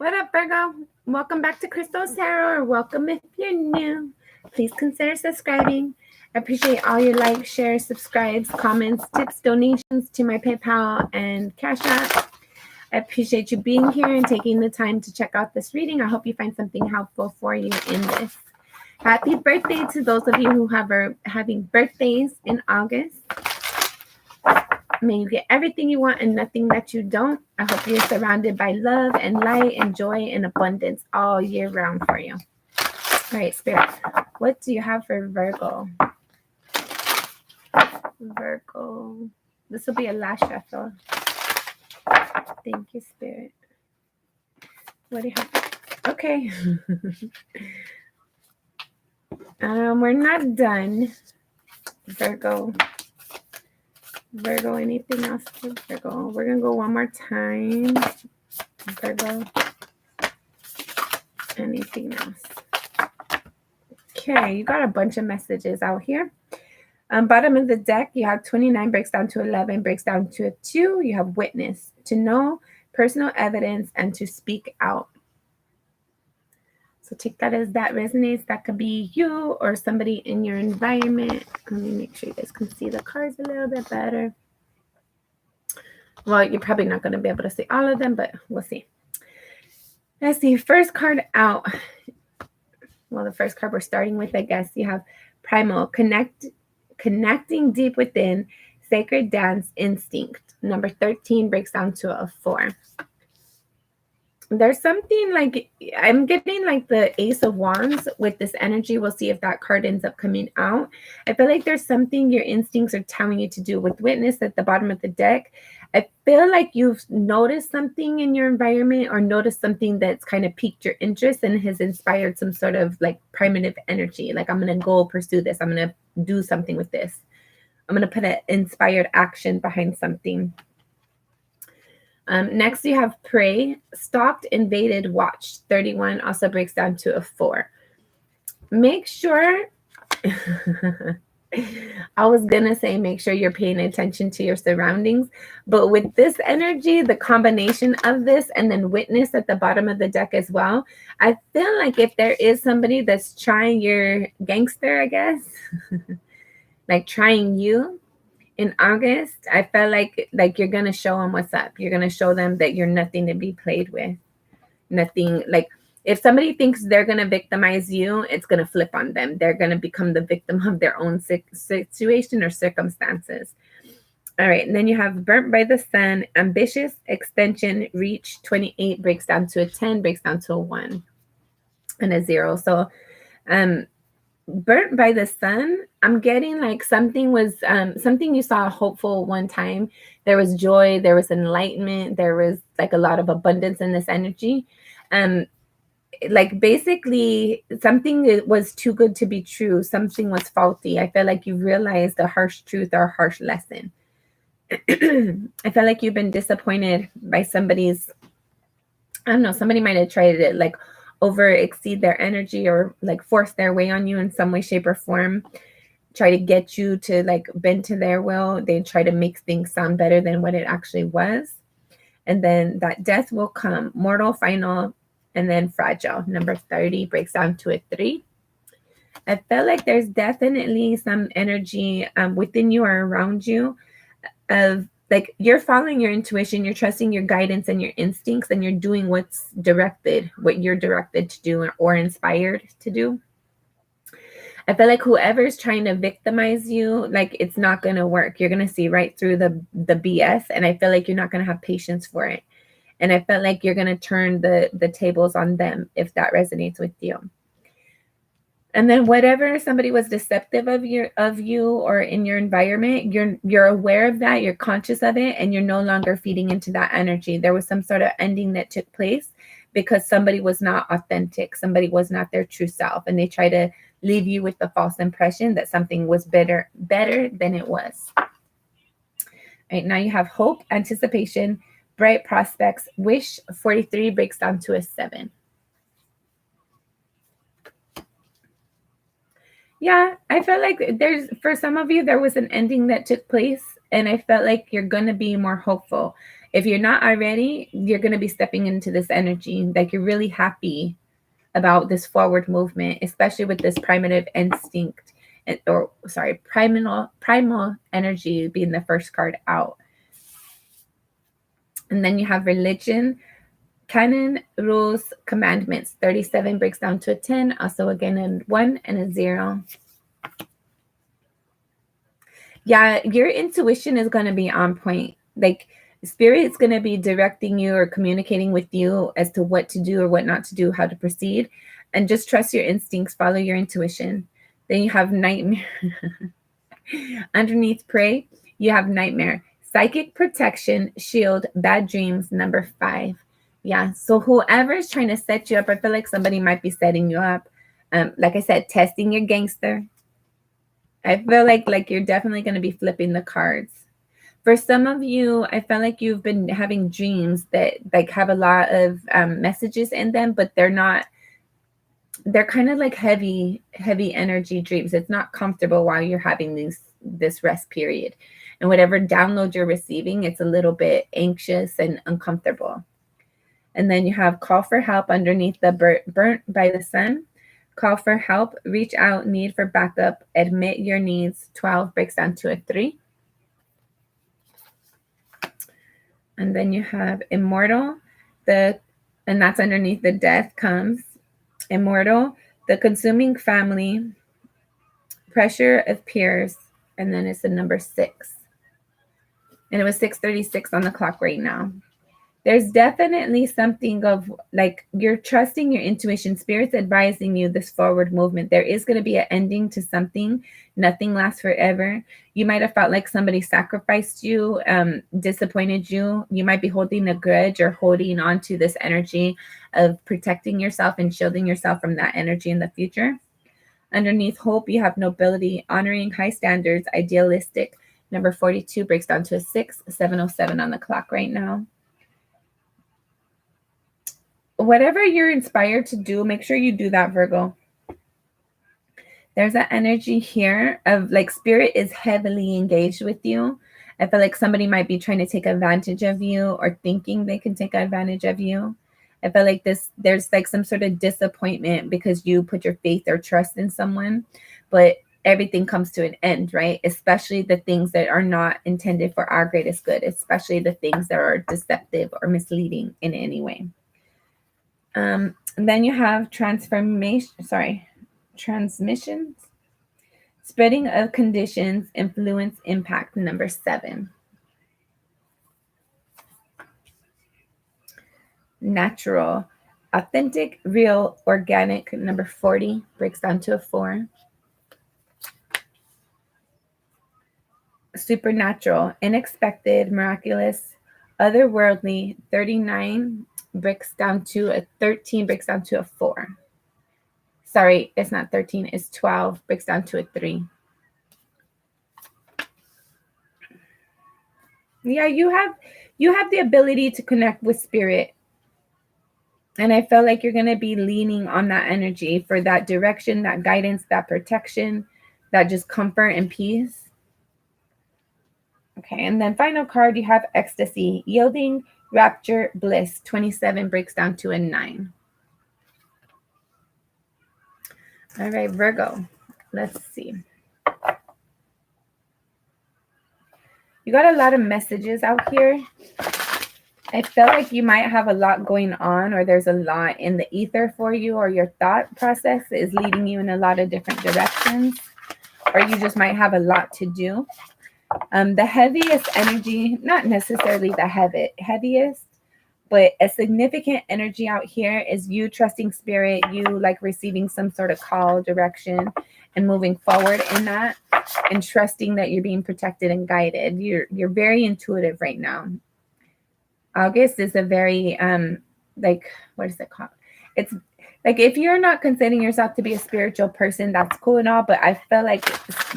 What up, Virgo? Welcome back to Crystal's Tarot, or welcome if you're new. Please consider subscribing. I appreciate all your likes, shares, subscribes, comments, tips, donations to my PayPal and Cash App. I appreciate you being here and taking the time to check out this reading. I hope you find something helpful for you in this. Happy birthday to those of you who are having birthdays in August. May you get everything you want and nothing that you don't. I hope you're surrounded by love and light and joy and abundance all year round for you. All right, Spirit, what do you have for Virgo? Virgo. This will be a last shuffle. Thank you, Spirit. What do you have? Okay. We're not done. Virgo, anything else for Virgo? We're going to go one more time. Virgo, anything else? Okay, you got a bunch of messages out here. Bottom of the deck, you have 29 breaks down to 11, breaks down to a 2. You have witness, to know, personal evidence, and to speak out. So take that as that resonates. That could be you or somebody in your environment. Let me make sure you guys can see the cards a little bit better. Well, you're probably not going to be able to see all of them, but we'll see. Let's see. First card out. Well, the first card we're starting with, I guess, you have primal, connecting deep within, sacred dance, instinct. Number 13 breaks down to a 4. There's something like, I'm getting like the Ace of Wands with this energy. We'll see if that card ends up coming out. I feel like there's something your instincts are telling you to do. With witness at the bottom of the deck, I feel like you've noticed something in your environment or noticed something that's kind of piqued your interest and has inspired some sort of like primitive energy. Like, I'm going to go pursue this. I'm going to do something with this. I'm going to put an inspired action behind something. Next, you have prey, stalked, invaded, watched. 31 also breaks down to a 4. Make sure, I was going to say make sure you're paying attention to your surroundings. But with this energy, the combination of this and then witness at the bottom of the deck as well, I feel like if there is somebody that's trying your gangster, I guess, like trying you, in August, I felt like you're going to show them what's up. You're going to show them that you're nothing to be played with. Nothing. Like, if somebody thinks they're going to victimize you, it's going to flip on them. They're going to become the victim of their own situation or circumstances. All right. And then you have burnt by the sun, ambitious, extension, reach. 28 breaks down to a 10, breaks down to a 1 and a 0. So, burnt by the sun, I'm getting like something was something you saw hopeful one time. There was joy, there was enlightenment, there was like a lot of abundance in this energy. Like basically something that was too good to be true, something was faulty. I feel like you realized a harsh truth or a harsh lesson. I feel like you've been disappointed by somebody's, I don't know, somebody might have tried to like over exceed their energy or like force their way on you in some way, shape, or form. Try to get you to like bend to their will. They try to make things sound better than what it actually was. And then that death will come, mortal, final, and then fragile. Number 30 breaks down to a 3. I feel like there's definitely some energy within you or around you of like you're following your intuition, you're trusting your guidance and your instincts, and you're doing what you're directed to do or inspired to do. I feel like whoever's trying to victimize you, like it's not going to work. You're going to see right through the BS, and I feel like you're not going to have patience for it. And I felt like you're going to turn the tables on them if that resonates with you. And then whatever somebody was deceptive of you or in your environment, you're aware of that, you're conscious of it, and you're no longer feeding into that energy. There was some sort of ending that took place because somebody was not authentic, somebody was not their true self, and they try to leave you with the false impression that something was better than it was. All right, now you have hope, anticipation, bright prospects, wish. 43 breaks down to a 7. Yeah, I felt like for some of you, there was an ending that took place, and I felt like you're going to be more hopeful. If you're not already, you're going to be stepping into this energy. Like you're really happy about this forward movement, especially with this primitive instinct, or sorry, primal energy being the first card out. And then you have religion, canon, rules, commandments. 37 breaks down to a 10. Also again a 1 and a 0. Yeah, your intuition is going to be on point. Like spirit's going to be directing you or communicating with you as to what to do or what not to do, how to proceed. And just trust your instincts, follow your intuition. Then you have nightmare. Underneath pray, you have nightmare, psychic protection, shield, bad dreams, number 5. Yeah, so whoever is trying to set you up, I feel like somebody might be setting you up. Like I said, testing your gangster. I feel like you're definitely going to be flipping the cards. For some of you, I feel like you've been having dreams that like have a lot of messages in them, but they're kind of like heavy energy dreams. It's not comfortable while you're having this rest period. And whatever download you're receiving, it's a little bit anxious and uncomfortable. And then you have call for help underneath the burnt by the sun. Call for help, reach out, need for backup, admit your needs. 12 breaks down to a 3. And then you have immortal, and that's underneath the death comes. Immortal, the consuming family, pressure of peers, and then it's the number 6. And it was 6:36 on the clock right now. There's definitely something of like you're trusting your intuition. Spirit's advising you this forward movement. There is going to be an ending to something. Nothing lasts forever. You might have felt like somebody sacrificed you, disappointed you. You might be holding a grudge or holding on to this energy of protecting yourself and shielding yourself from that energy in the future. Underneath hope, you have nobility, honoring high standards, idealistic. Number 42 breaks down to a 6, 7:07 on the clock right now. Whatever you're inspired to do, make sure you do that, Virgo. There's an energy here of like spirit is heavily engaged with you. I feel like somebody might be trying to take advantage of you or thinking they can take advantage of you. I feel like there's like some sort of disappointment because you put your faith or trust in someone, but everything comes to an end, right? Especially the things that are not intended for our greatest good, especially the things that are deceptive or misleading in any way. Then you have transmissions, spreading of conditions, influence, impact, number 7. Natural, authentic, real, organic, number 40, breaks down to a 4. Supernatural, unexpected, miraculous, otherworldly, 39 breaks down to a 13, breaks down to a 4. Sorry, it's not 13, it's 12, breaks down to a 3. Yeah, you have the ability to connect with spirit. And I feel like you're going to be leaning on that energy for that direction, that guidance, that protection, that just comfort and peace. Okay, and then final card, you have ecstasy, yielding, rapture, bliss. 27 breaks down to a 9. All right, Virgo, let's see. You got a lot of messages out here. I feel like you might have a lot going on, or there's a lot in the ether for you, or your thought process is leading you in a lot of different directions, or you just might have a lot to do. The heaviest energy, not necessarily the heaviest, but a significant energy out here is you trusting spirit, you like receiving some sort of call, direction, and moving forward in that, and trusting that you're being protected and guided. You're very intuitive right now. August is a very like, what is it called? It's like if you're not considering yourself to be a spiritual person, that's cool and all, but I feel like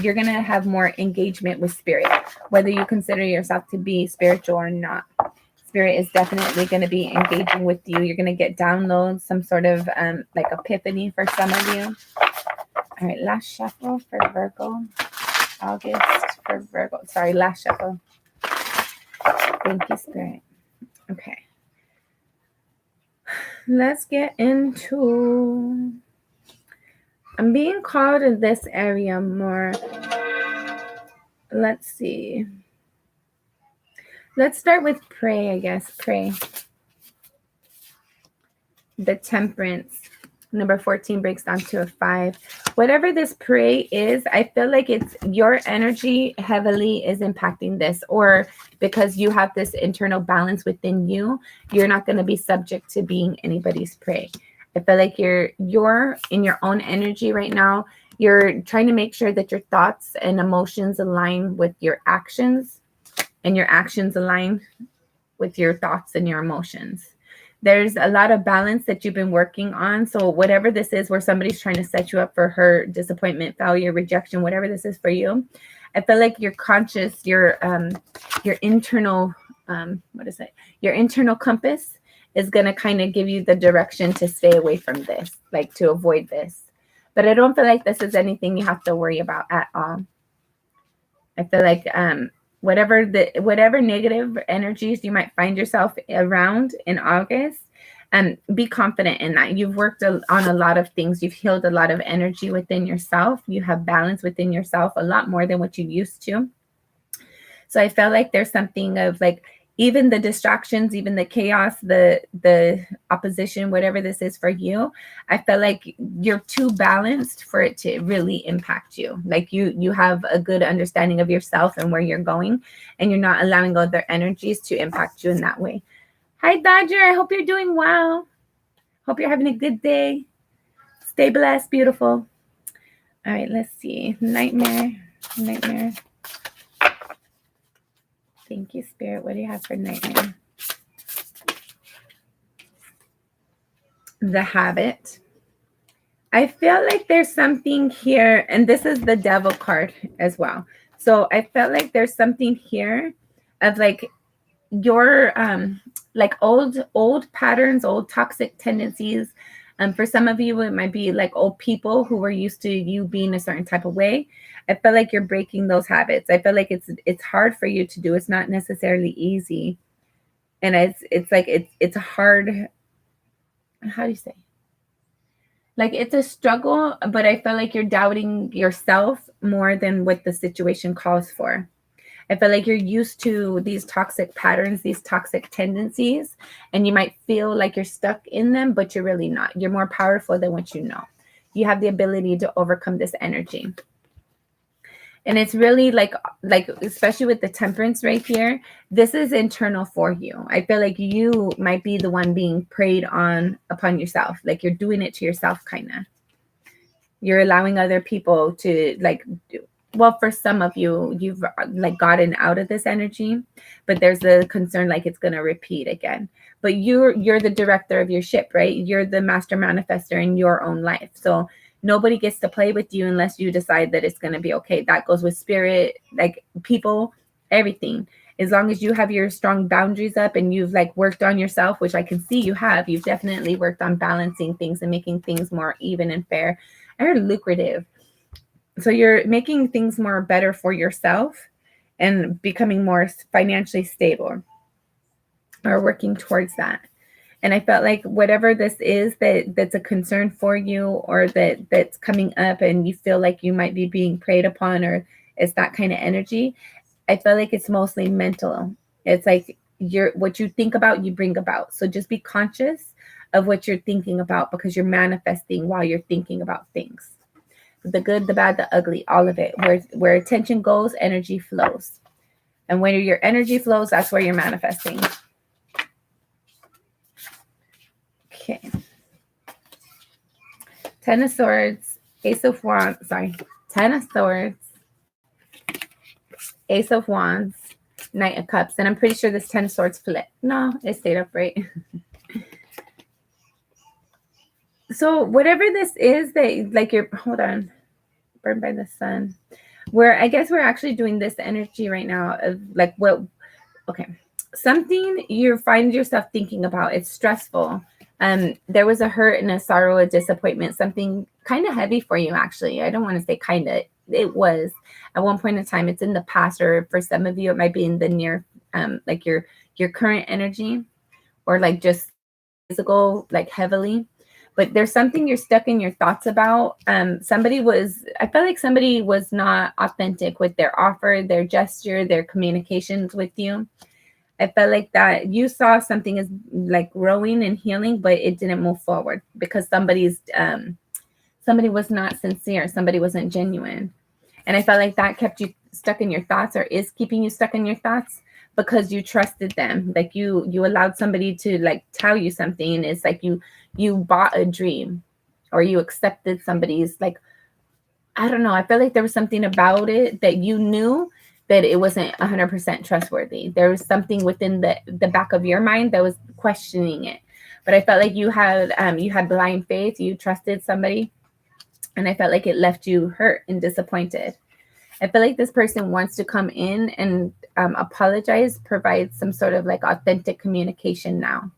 you're going to have more engagement with spirit, whether you consider yourself to be spiritual or not. Spirit is definitely going to be engaging with you. You're going to get downloads, some sort of like epiphany for some of you. All right, last shuffle for Virgo. August for Virgo. Sorry, last shuffle. Thank you, Spirit. Okay. Let's get into, I'm being called in this area more. Let's see. Let's start with pray, I guess. Pray. The Temperance. Number 14 breaks down to a 5. Whatever this pray is, I feel like it's your energy heavily is impacting this, or because you have this internal balance within you, you're not going to be subject to being anybody's prey. I feel like you're in your own energy right now. You're trying to make sure that your thoughts and emotions align with your actions, and your actions align with your thoughts and your emotions. There's a lot of balance that you've been working on. So whatever this is, where somebody's trying to set you up for hurt, disappointment, failure, rejection, whatever this is for you, I feel like your conscious, your internal, your internal compass is going to kind of give you the direction to stay away from this, like to avoid this. But I don't feel like this is anything you have to worry about at all. I feel like whatever negative energies you might find yourself around in August, be confident in that. You've worked on a lot of things. You've healed a lot of energy within yourself. You have balance within yourself a lot more than what you used to. So I felt like there's something of like, even the distractions, even the chaos, the opposition, whatever this is for you, I feel like you're too balanced for it to really impact you. Like you have a good understanding of yourself and where you're going, and you're not allowing other energies to impact you in that way. Hi, Dodger. I hope you're doing well. Hope you're having a good day. Stay blessed, beautiful. All right, let's see. Nightmare. Thank you, Spirit. What do you have for nightmare? The Habit. I feel like there's something here, and this is the Devil card as well. So I felt like there's something here of like your like old patterns, old toxic tendencies. For some of you, it might be like old people who were used to you being a certain type of way. I feel like you're breaking those habits. I feel like it's hard for you to do. It's not necessarily easy, and it's a hard. How do you say? Like it's a struggle, but I feel like you're doubting yourself more than what the situation calls for. I feel like you're used to these toxic patterns, these toxic tendencies, and you might feel like you're stuck in them, but you're really not. You're more powerful than what you know. You have the ability to overcome this energy. And it's really like especially with the Temperance right here, this is internal for you. I feel like you might be the one being preyed on upon yourself. Like you're doing it to yourself, kind of. You're allowing other people to well, for some of you, you've like gotten out of this energy, but there's a concern like it's going to repeat again. But you're the director of your ship, right? You're the master manifester in your own life. So nobody gets to play with you unless you decide that it's going to be okay. That goes with spirit, like people, everything. As long as you have your strong boundaries up and you've like worked on yourself, which I can see you have, you've definitely worked on balancing things and making things more even and fair and lucrative. So you're making things more better for yourself and becoming more financially stable or working towards that. And I felt like whatever this is that's a concern for you, or that's coming up and you feel like you might be being preyed upon, or it's that kind of energy, I feel like it's mostly mental. It's like what you think about, you bring about. So just be conscious of what you're thinking about, because you're manifesting while you're thinking about things. The good, the bad, the ugly, all of it. Where attention goes, energy flows. And when your energy flows, that's where you're manifesting. Okay. 10 of Swords, Ace of Wands, 10 of Swords, Ace of Wands, Knight of Cups. And I'm pretty sure this 10 of Swords flipped. No, it stayed upright. So whatever this is that like you're, hold on, burned by the sun, where I guess we're actually doing this energy right now of like something you find yourself thinking about. It's stressful. There was a hurt and a sorrow, a disappointment, something kind of heavy for you, actually. I don't want to say kind of, it was at one point in time. It's in the past, or for some of you, it might be in the near, like your current energy. or like just physical, like heavily. But there's something you're stuck in your thoughts about. I felt like somebody was not authentic with their offer, their gesture, their communications with you. I felt like that you saw something as like growing and healing, but it didn't move forward because somebody was not sincere, somebody wasn't genuine. And I felt like that kept you stuck in your thoughts, or is keeping you stuck in your thoughts, because you trusted them. Like you allowed somebody to like tell you something. It's like you bought a dream, or you accepted somebody's, like, I don't know. I feel like there was something about it that you knew that it wasn't 100% trustworthy. There was something within the back of your mind that was questioning it. But I felt like you had blind faith. You trusted somebody, and I felt like it left you hurt and disappointed. I feel like this person wants to come in and apologize, provide some sort of like authentic communication now,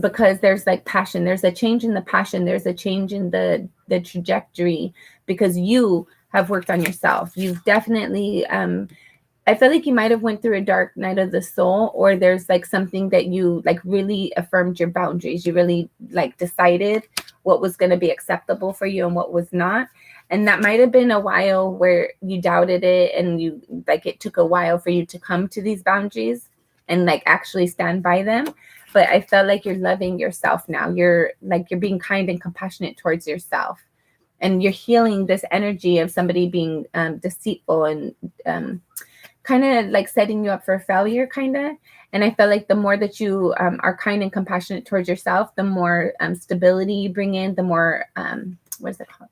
because there's like passion. There's a change in the passion. There's a change in the trajectory, because you have worked on yourself. You've definitely I feel like you might have went through a dark night of the soul, or there's like something that you like really affirmed your boundaries. You really like decided what was going to be acceptable for you and what was not. And that might have been a while where you doubted it, and you like it took a while for you to come to these boundaries and like actually stand by them. But I felt like you're loving yourself now. You're being kind and compassionate towards yourself, and you're healing this energy of somebody being deceitful and kind of like setting you up for failure, kind of. And I feel like the more that you are kind and compassionate towards yourself, the more stability you bring in, the more what is it called,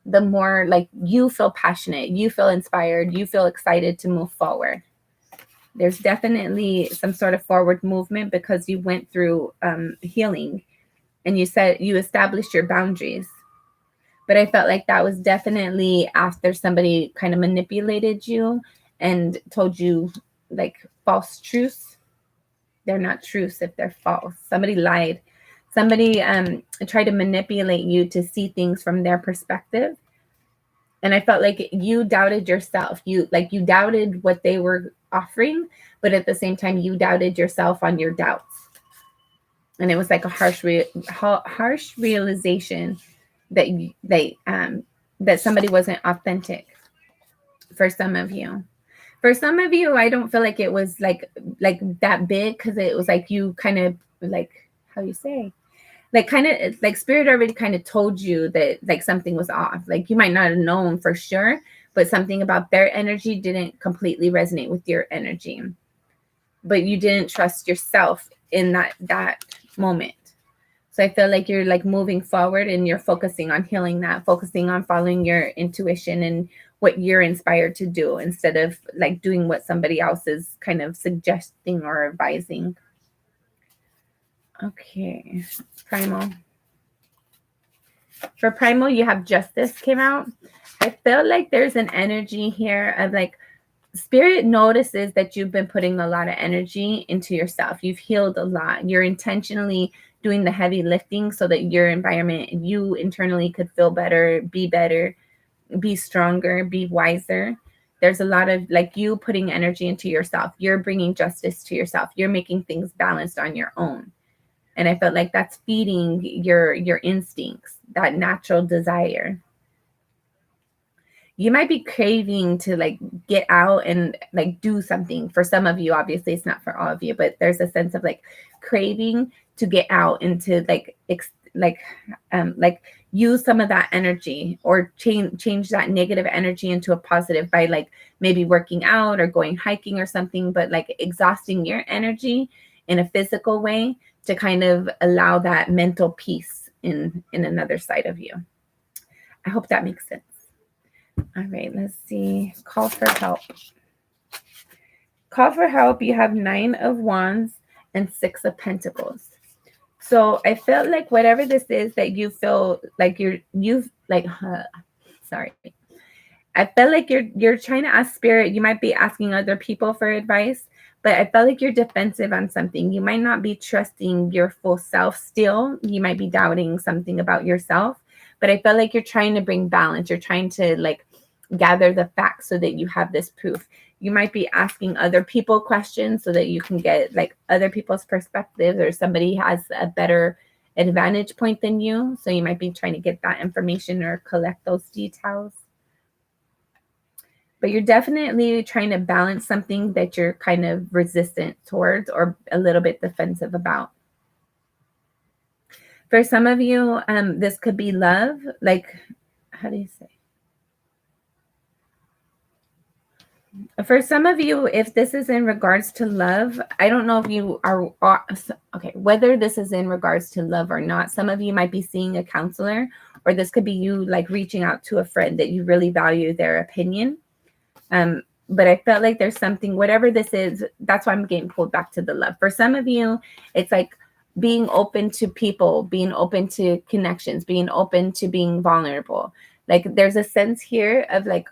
the more like you feel passionate, you feel inspired, you feel excited to move forward. There's definitely some sort of forward movement because you went through healing, and you said you established your boundaries. But I felt like that was definitely after somebody kind of manipulated you and told you like false truths. They're not truths if they're false. Somebody lied. Somebody tried to manipulate you to see things from their perspective. And I felt like you doubted yourself. You doubted what they were offering, but at the same time you doubted yourself on your doubts. And it was like a harsh realization that that somebody wasn't authentic for some of you. For some of you, I don't feel like it was like that big, because it was like you kind of like, how you say, like kind of like spirit already kind of told you that like something was off. Like you might not have known for sure, but something about their energy didn't completely resonate with your energy. But you didn't trust yourself in that moment. So I feel like you're like moving forward, and you're focusing on healing that, focusing on following your intuition and what you're inspired to do, instead of like doing what somebody else is kind of suggesting or advising. Okay, Primal. For Primal, you have Justice came out. I feel like there's an energy here of like Spirit notices that you've been putting a lot of energy into yourself. You've healed a lot. You're intentionally doing the heavy lifting so that your environment, you internally could feel better, be stronger, be wiser. There's a lot of like you putting energy into yourself. You're bringing justice to yourself. You're making things balanced on your own. And I felt like that's feeding your instincts, that natural desire. You might be craving to like get out and like do something. For some of you, obviously it's not for all of you, but there's a sense of like craving to get out and to like use some of that energy, or change that negative energy into a positive by like maybe working out or going hiking or something, but like exhausting your energy in a physical way to kind of allow that mental peace in another side of you. I hope that makes sense. All right, let's see. Call for help. Call for help. You have 9 of Wands and 6 of Pentacles. So I felt like whatever this is that you feel like sorry. I felt like you're trying to ask Spirit. You might be asking other people for advice, but I felt like you're defensive on something. You might not be trusting your full self still. You might be doubting something about yourself, but I felt like you're trying to bring balance. You're trying to like gather the facts so that you have this proof. You might be asking other people questions so that you can get like other people's perspectives, or somebody has a better advantage point than you. So you might be trying to get that information or collect those details. But you're definitely trying to balance something that you're kind of resistant towards or a little bit defensive about. For some of you, this could be love. Like, how do you say? For some of you, if this is in regards to love, I don't know if you are, okay, whether this is in regards to love or not. Some of you might be seeing a counselor, or this could be you like reaching out to a friend that you really value their opinion. But I felt like there's something, whatever this is, that's why I'm getting pulled back to the love. For some of you, it's like being open to people, being open to connections, being open to being vulnerable. Like there's a sense here of like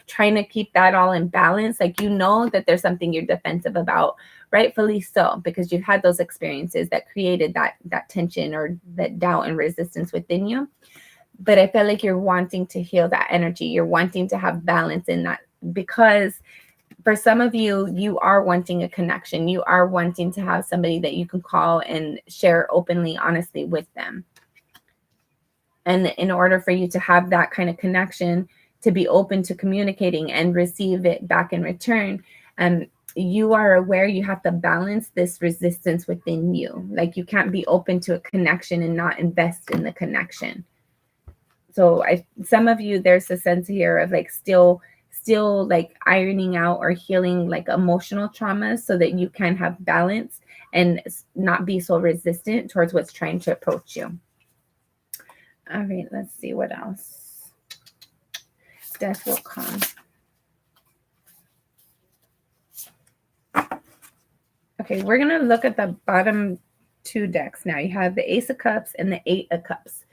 trying to keep that all in balance. Like, you know that there's something you're defensive about, rightfully so, because you've had those experiences that created that tension or that doubt and resistance within you. But I feel like you're wanting to heal that energy. You're wanting to have balance in that, because for some of you, you are wanting a connection. You are wanting to have somebody that you can call and share openly, honestly with them. And in order for you to have that kind of connection, to be open to communicating and receive it back in return, you are aware you have to balance this resistance within you. Like, you can't be open to a connection and not invest in the connection. So some of you, there's a sense here of like still like ironing out or healing like emotional traumas so that you can have balance and not be so resistant towards what's trying to approach you. All right, let's see what else. Death will come. Okay, we're going to look at the bottom two decks now. You have the Ace of Cups and the Eight of Cups.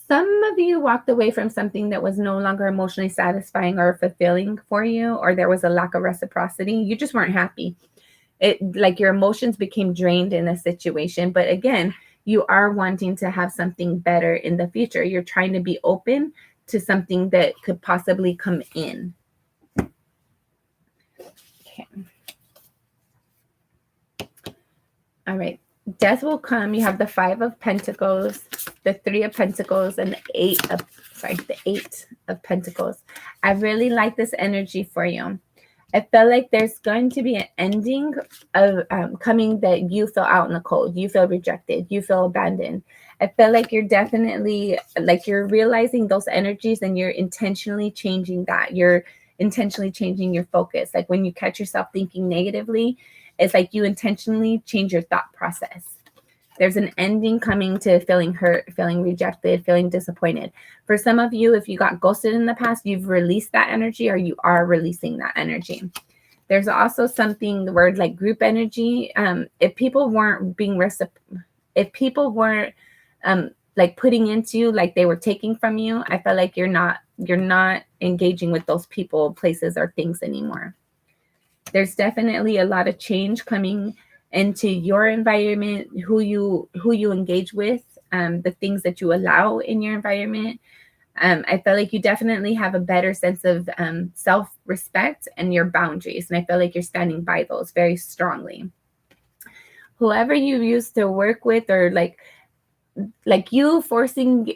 Some of you walked away from something that was no longer emotionally satisfying or fulfilling for you, or there was a lack of reciprocity. You just weren't happy. Like your emotions became drained in a situation. But again, you are wanting to have something better in the future. You're trying to be open to something that could possibly come in. Okay. All right. Death will come. You have the Five of Pentacles, the Three of Pentacles, and the Eight of Pentacles. I really like this energy for you. I feel like there's going to be an ending of coming that you feel out in the cold. You feel rejected. You feel abandoned. I feel like you're definitely, like, you're realizing those energies and you're intentionally changing that. You're intentionally changing your focus. Like when you catch yourself thinking negatively, it's like you intentionally change your thought process. There's an ending coming to feeling hurt, feeling rejected, feeling disappointed. For some of you, if you got ghosted in the past, you've released that energy, or you are releasing that energy. There's also something, the word like group energy. If people weren't being if people weren't like putting into you like they were taking from you, I feel like you're not engaging with those people, places, or things anymore. There's definitely a lot of change coming into your environment, who you engage with, the things that you allow in your environment. I feel like you definitely have a better sense of self-respect and your boundaries. And I feel like you're standing by those very strongly. Whoever you used to work with, or like you forcing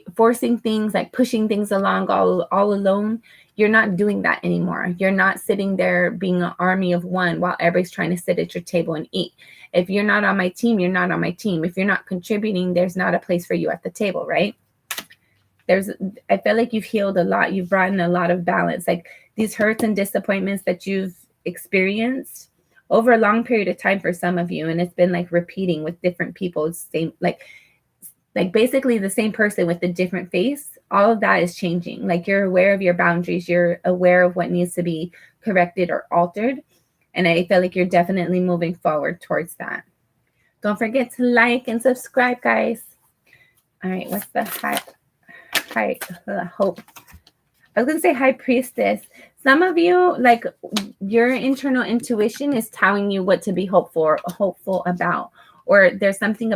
things, like pushing things along all alone, you're not doing that anymore. You're not sitting there being an army of one while everybody's trying to sit at your table and eat. If you're not on my team, you're not on my team. If you're not contributing, there's not a place for you at the table, right? I feel like you've healed a lot. You've brought in a lot of balance. Like these hurts and disappointments that you've experienced over a long period of time for some of you, and it's been like repeating with different people, same like basically the same person with a different face. All of that is changing. Like you're aware of your boundaries. You're aware of what needs to be corrected or altered. And I feel like you're definitely moving forward towards that. Don't forget to like and subscribe, guys. All right, what's the hope? I was going to say High Priestess. Some of you, like your internal intuition is telling you what to be hopeful about. Or there's something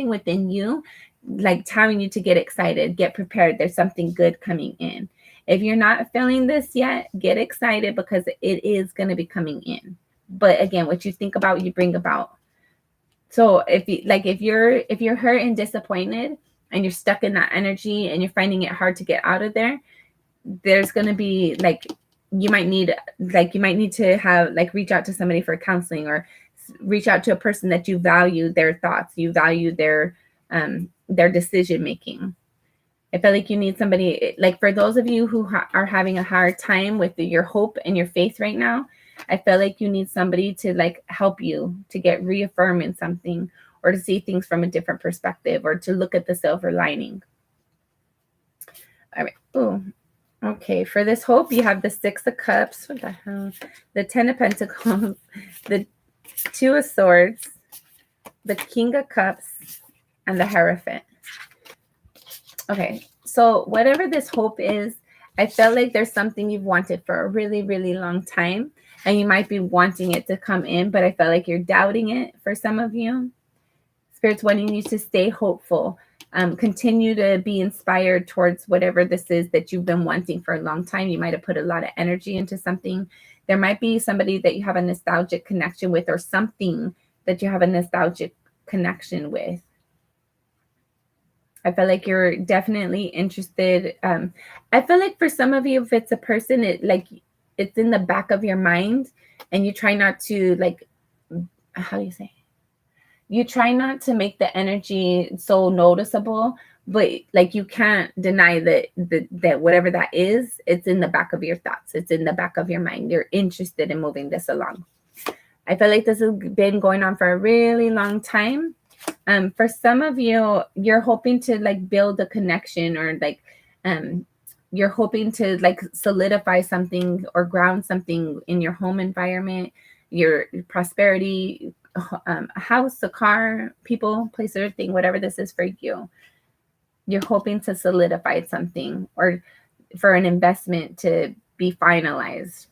within you like telling you to get excited, get prepared. There's something good coming in. If you're not feeling this yet, get excited because it is going to be coming in. But again, what you think about, you bring about. So if you're hurt and disappointed and you're stuck in that energy and you're finding it hard to get out of there, there's going to be you might need to have reach out to somebody for counseling, or reach out to a person that you value their thoughts, you value their decision making. I feel like you need somebody, for those of you who are having a hard time with your hope and your faith right now, I feel like you need somebody to help you to get reaffirmed in something, or to see things from a different perspective, or to look at the silver lining. All right. Ooh. Okay. For this hope, you have the 6 of Cups. What the hell? The 10 of Pentacles, the 2 of Swords, the King of Cups, and the Hierophant. Okay, so whatever this hope is, I felt like there's something you've wanted for a really, really long time, and you might be wanting it to come in, but I felt like you're doubting it for some of you. Spirit's wanting you to stay hopeful. Continue to be inspired towards whatever this is that you've been wanting for a long time. You might have put a lot of energy into something. There might be somebody that you have a nostalgic connection with, or something that you have a nostalgic connection with. I feel like you're definitely interested. I feel like for some of you, if it's a person, it's in the back of your mind, and you try not to how do you say? You try not to make the energy so noticeable, but you can't deny that whatever that is, it's in the back of your thoughts. It's in the back of your mind. You're interested in moving this along. I feel like this has been going on for a really long time. For some of you, you're hoping to build a connection, or you're hoping to solidify something or ground something in your home environment, your prosperity, a house, a car, people, place, or thing, whatever this is for you. You're hoping to solidify something, or for an investment to be finalized.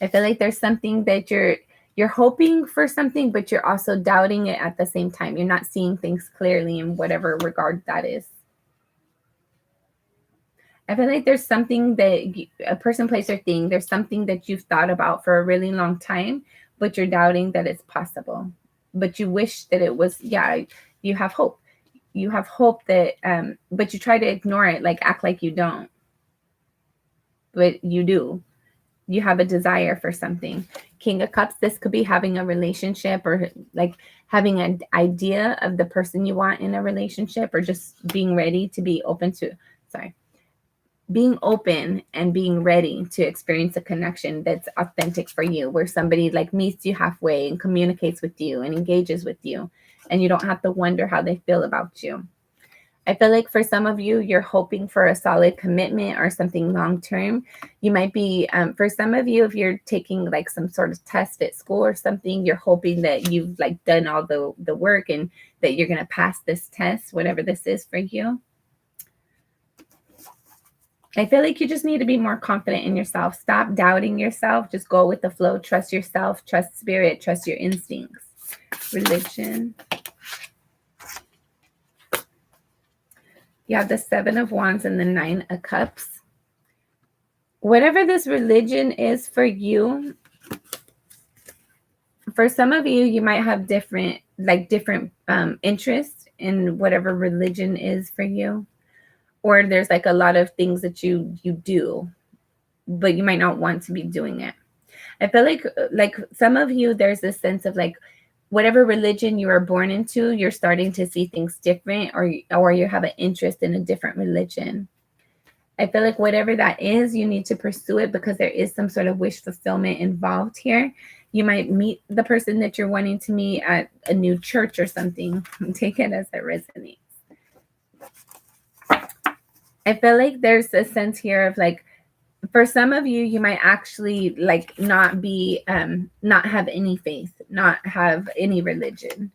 I feel like there's something that you're hoping for something, but you're also doubting it at the same time. You're not seeing things clearly in whatever regard that is. I feel like there's something that a person, place, or thing, there's something that you've thought about for a really long time, but you're doubting that it's possible. But you wish that it was, you have hope. You have hope that, but you try to ignore it, act like you don't. But you do. You have a desire for something. King of Cups, this could be having a relationship, or having an idea of the person you want in a relationship, or just being ready to be being open and being ready to experience a connection that's authentic for you, where somebody meets you halfway and communicates with you and engages with you, and you don't have to wonder how they feel about you. I feel like for some of you, you're hoping for a solid commitment or something long-term. You might be, for some of you, if you're taking some sort of test at school or something, you're hoping that you've done all the work, and that you're going to pass this test, whatever this is for you. I feel like you just need to be more confident in yourself. Stop doubting yourself. Just go with the flow. Trust yourself. Trust spirit. Trust your instincts. Religion. You have the 7 of Wands and the 9 of Cups. Whatever this religion is for you, for some of you, you might have different interests in whatever religion is for you. Or there's a lot of things that you do, but you might not want to be doing it. I feel like some of you, there's this sense of whatever religion you were born into, you're starting to see things different, or you have an interest in a different religion. I feel like whatever that is, you need to pursue it, because there is some sort of wish fulfillment involved here. You might meet the person that you're wanting to meet at a new church or something. Take it as it resonates. I feel like there's a sense here of for some of you, you might actually not be, not have any faith, not have any religion.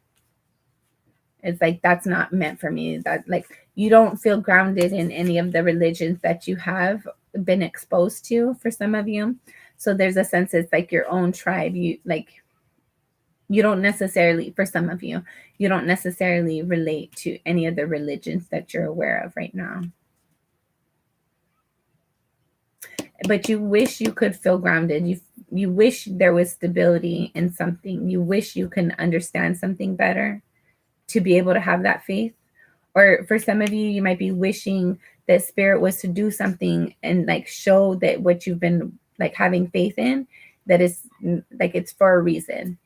It's that's not meant for me. That you don't feel grounded in any of the religions that you have been exposed to, for some of you. So there's a sense it's your own tribe. You don't necessarily, for some of you, you don't necessarily relate to any of the religions that you're aware of right now. but you wish you could feel grounded. You wish there was stability in something. You wish you can understand something better to be able to have that faith. Or for some of you, you might be wishing that spirit was to do something and like show that what you've been like having faith in, that is like it's for a reason.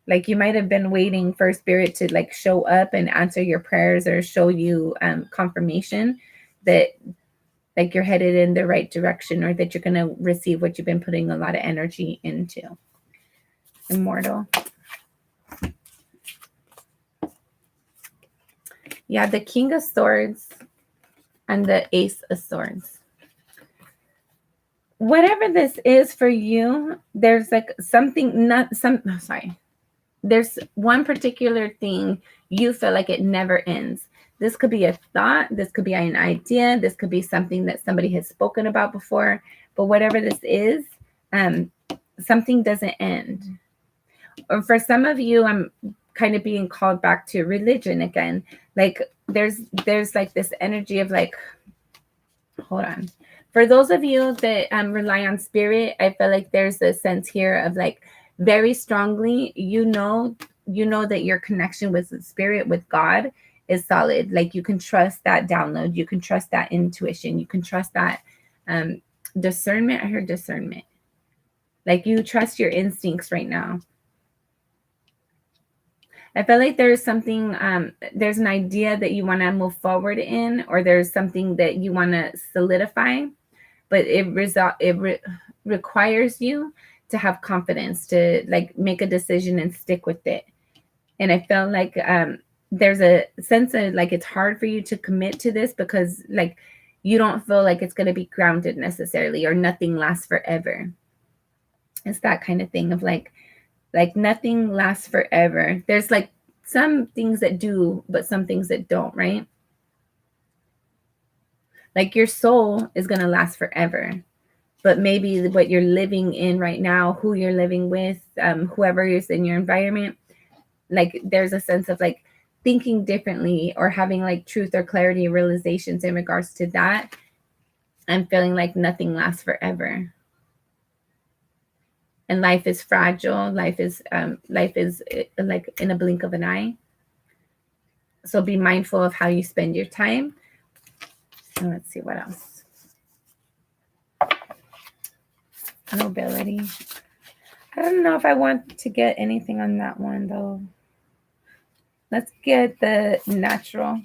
Like you might have been waiting for spirit to like show up and answer your prayers or show you confirmation that like you're headed in the right direction, or that you're going to receive what you've been putting a lot of energy into. Immortal. Yeah, the King of Swords and the Ace of Swords. Whatever this is for you, there's like something, there's one particular thing you feel like it never ends. This could be a thought, this could be an idea, this could be something that somebody has spoken about before, but whatever this is, something doesn't end. Or for some of you, I'm kind of being called back to religion again. Like there's like this energy of like, hold on. For those of you that rely on spirit, I feel like there's a sense here of like very strongly, you know that your connection with the spirit, with God, is solid. Like you can trust that download, you can trust that intuition, you can trust that discernment. I heard discernment. Like you trust your instincts right now. I feel like there's something, there's an idea that you want to move forward in, or there's something that you want to solidify, but it requires you to have confidence, to like make a decision and stick with it. And I felt like there's a sense of like it's hard for you to commit to this because like you don't feel like it's going to be grounded necessarily, or nothing lasts forever. It's that kind of thing of like nothing lasts forever. There's like some things that do, but some things that don't, right? Like your soul is going to last forever, but maybe what you're living in right now, who you're living with, whoever is in your environment, like there's a sense of like thinking differently or having like truth or clarity realizations in regards to that. I'm feeling like nothing lasts forever. And life is fragile. Life is like in a blink of an eye. So be mindful of how you spend your time. And let's see what else. Nobility. I don't know if I want to get anything on that one though. Let's get the natural.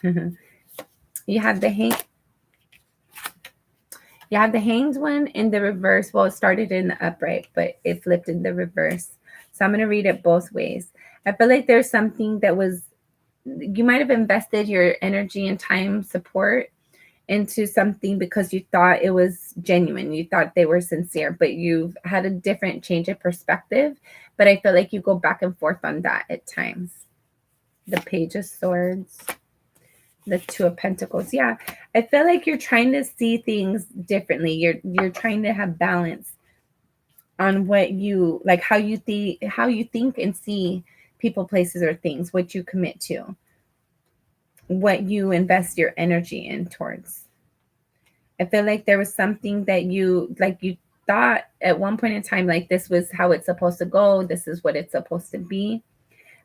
You have the hanged one in the reverse. Well, it started in the upright, but it flipped in the reverse. So I'm going to read it both ways. I feel like there's something that was, you might have invested your energy and time support into something because you thought it was genuine. You thought they were sincere, but you've had a different change of perspective. But I feel like you go back and forth on that at times. The Page of Swords. The Two of Pentacles. Yeah, I feel like you're trying to see things differently. You're trying to have balance on what you like, how you think and see people, places, or things, what you commit to, what you invest your energy in towards. I feel like there was something that you thought at one point in time, like this was how it's supposed to go. This is what it's supposed to be.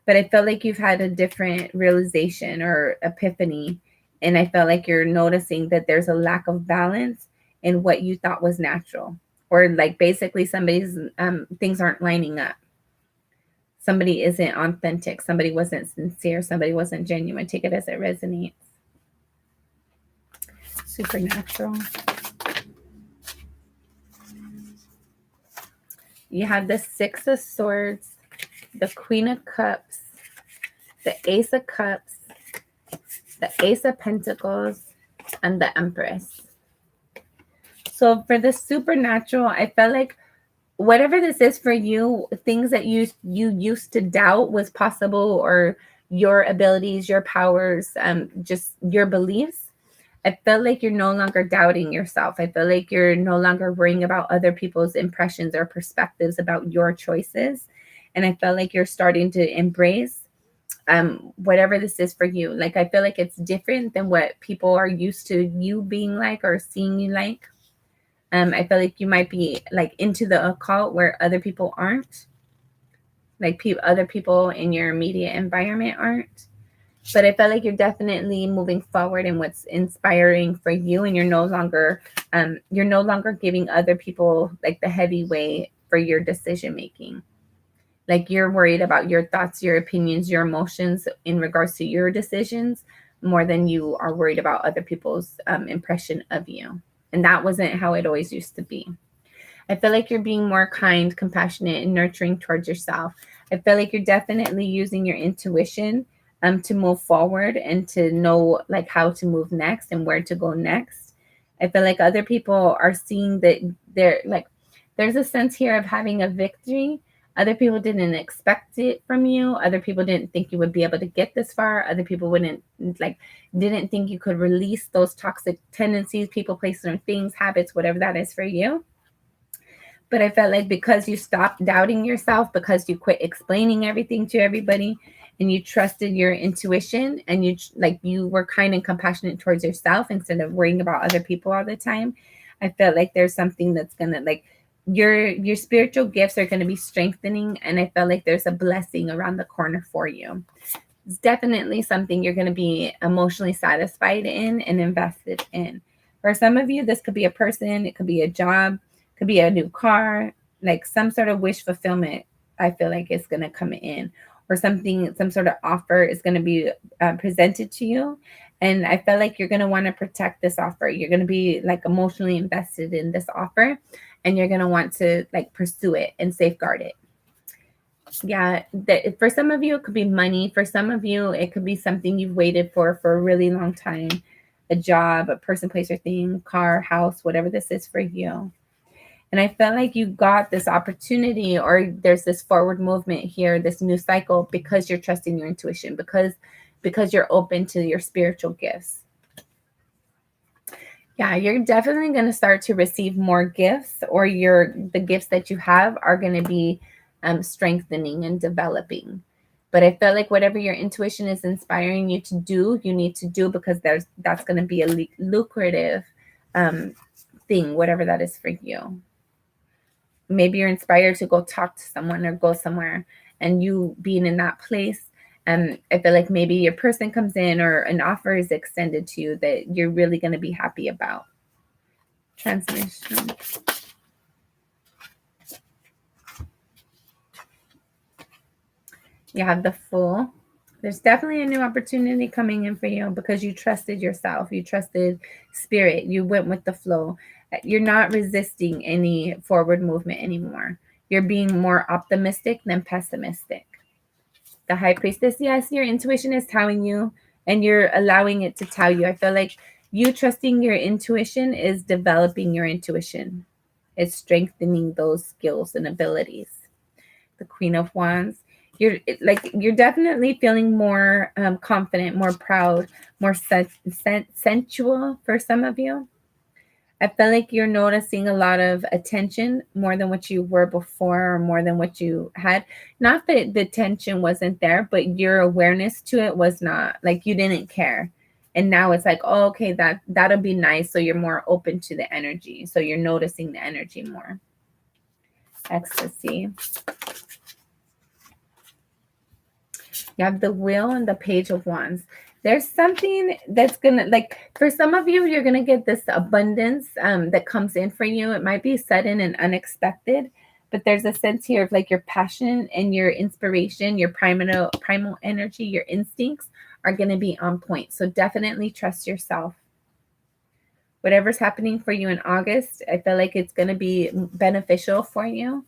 But I felt like you've had a different realization or epiphany. And I felt like you're noticing that there's a lack of balance in what you thought was natural. Or like basically somebody's things aren't lining up. Somebody isn't authentic. Somebody wasn't sincere. Somebody wasn't genuine. Take it as it resonates. Supernatural. You have the Six of Swords, the Queen of Cups, the Ace of Cups, the Ace of Pentacles, and the Empress. So for the supernatural, I felt like whatever this is for you, things that you used to doubt was possible, or your abilities, your powers, just your beliefs, I felt like you're no longer doubting yourself. I feel like you're no longer worrying about other people's impressions or perspectives about your choices. And I felt like you're starting to embrace whatever this is for you. Like, I feel like it's different than what people are used to you being like or seeing you like. I feel like you might be like into the occult where other people aren't, like other people in your immediate environment aren't. But I felt like you're definitely moving forward in what's inspiring for you, and you're no longer giving other people like the heavy weight for your decision making. Like, you're worried about your thoughts, your opinions, your emotions in regards to your decisions more than you are worried about other people's impression of you. And that wasn't how it always used to be. I feel like you're being more kind, compassionate, and nurturing towards yourself. I feel like you're definitely using your intuition to move forward and to know like how to move next and where to go next. I feel like other people are seeing that they're like, there's a sense here of having a victory. Other people didn't expect it from you. Other people didn't think you would be able to get this far. Other people didn't think you could release those toxic tendencies, people, places, or things, habits, whatever that is for you. But I felt like because you stopped doubting yourself, because you quit explaining everything to everybody, and you trusted your intuition, and you were kind and compassionate towards yourself instead of worrying about other people all the time, I felt like there's something that's gonna like your spiritual gifts are gonna be strengthening, and I felt like there's a blessing around the corner for you. It's definitely something you're gonna be emotionally satisfied in and invested in. For some of you, this could be a person, it could be a job, could be a new car, like some sort of wish fulfillment. I feel like it's going to come in, or something, some sort of offer is going to be presented to you. And I feel like you're going to want to protect this offer. You're going to be like emotionally invested in this offer, and you're going to want to like pursue it and safeguard it. Yeah, for some of you, it could be money. For some of you, it could be something you've waited for a really long time, a job, a person, place, or thing, car, house, whatever this is for you. And I felt like you got this opportunity, or there's this forward movement here, this new cycle, because you're trusting your intuition, because you're open to your spiritual gifts. Yeah, you're definitely going to start to receive more gifts, or the gifts that you have are going to be strengthening and developing. But I felt like whatever your intuition is inspiring you to do, you need to do, because that's going to be a lucrative thing, whatever that is for you. Maybe you're inspired to go talk to someone or go somewhere, and you being in that place, and I feel like maybe your person comes in or an offer is extended to you that you're really going to be happy about. Transmission. You have the Fool. There's definitely a new opportunity coming in for you because you trusted yourself. You trusted spirit. You went with the flow. You're not resisting any forward movement anymore. You're being more optimistic than pessimistic. The High Priestess, yes, your intuition is telling you, and you're allowing it to tell you. I feel like you trusting your intuition is developing your intuition. It's strengthening those skills and abilities. The Queen of Wands, you're definitely feeling more confident, more proud, more sensual for some of you. I feel like you're noticing a lot of attention more than what you were before, or more than what you had. Not that the attention wasn't there, but your awareness to it was not, like you didn't care. And now it's like, oh, okay, that'll be nice. So you're more open to the energy. So you're noticing the energy more. Ecstasy. You have the Wheel and the Page of Wands. There's something that's gonna, like, for some of you, you're gonna get this abundance that comes in for you. It might be sudden and unexpected, but there's a sense here of like your passion and your inspiration, your primal energy, your instincts are gonna be on point. So definitely trust yourself. Whatever's happening for you in August, I feel like it's gonna be beneficial for you.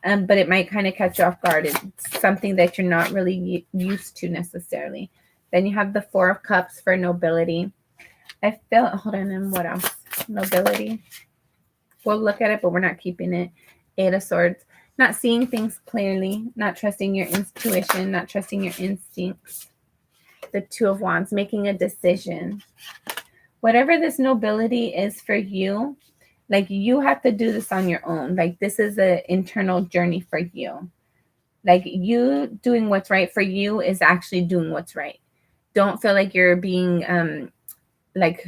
But it might kind of catch you off guard. It's something that you're not really used to necessarily. Then you have the Four of Cups for nobility. I feel, hold on, and what else? Nobility. We'll look at it, but we're not keeping it. Eight of Swords. Not seeing things clearly, not trusting your intuition, not trusting your instincts. The Two of Wands, making a decision. Whatever this nobility is for you, like you have to do this on your own. Like this is an internal journey for you. Like, you doing what's right for you is actually doing what's right. Don't feel like you're being like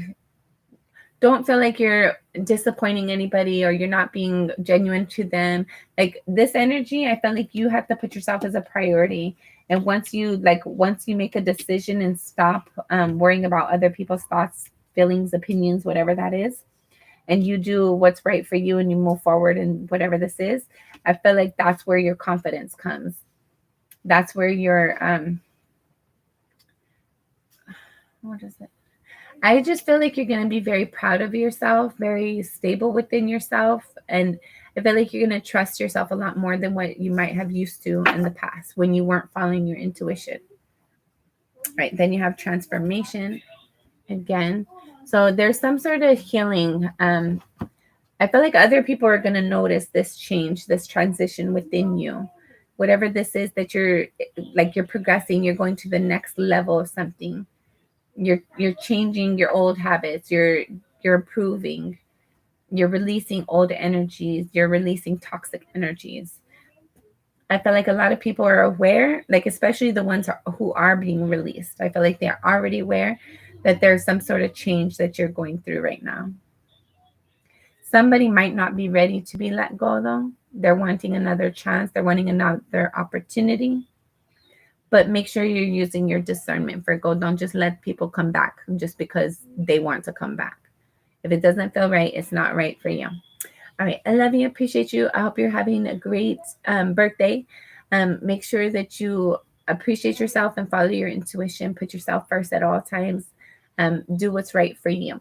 don't feel like you're disappointing anybody or you're not being genuine to them. Like, this energy, I feel like you have to put yourself as a priority. And once you make a decision and stop worrying about other people's thoughts, feelings, opinions, whatever that is, and you do what's right for you and you move forward in whatever this is, I feel like that's where your confidence comes. That's where your what is it? I just feel like you're going to be very proud of yourself, very stable within yourself. And I feel like you're going to trust yourself a lot more than what you might have used to in the past when you weren't following your intuition. Right. Then you have transformation again. So there's some sort of healing. I feel like other people are going to notice this change, this transition within you. Whatever this is that you're progressing, you're going to the next level of something. You're changing your old habits, you're improving, you're releasing old energies, you're releasing toxic energies. I feel like a lot of people are aware, like especially the ones who are being released. I feel like they're already aware that there's some sort of change that you're going through right now. Somebody might not be ready to be let go though. They're wanting another chance, they're wanting another opportunity. But make sure you're using your discernment, Virgo. Don't just let people come back just because they want to come back. If it doesn't feel right, it's not right for you. All right. I love you. Appreciate you. I hope you're having a great birthday. Make sure that you appreciate yourself and follow your intuition. Put yourself first at all times. Do what's right for you.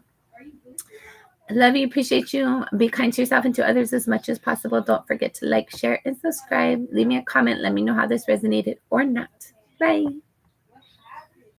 I love you. Appreciate you. Be kind to yourself and to others as much as possible. Don't forget to like, share, and subscribe. Leave me a comment. Let me know how this resonated or not. Bye.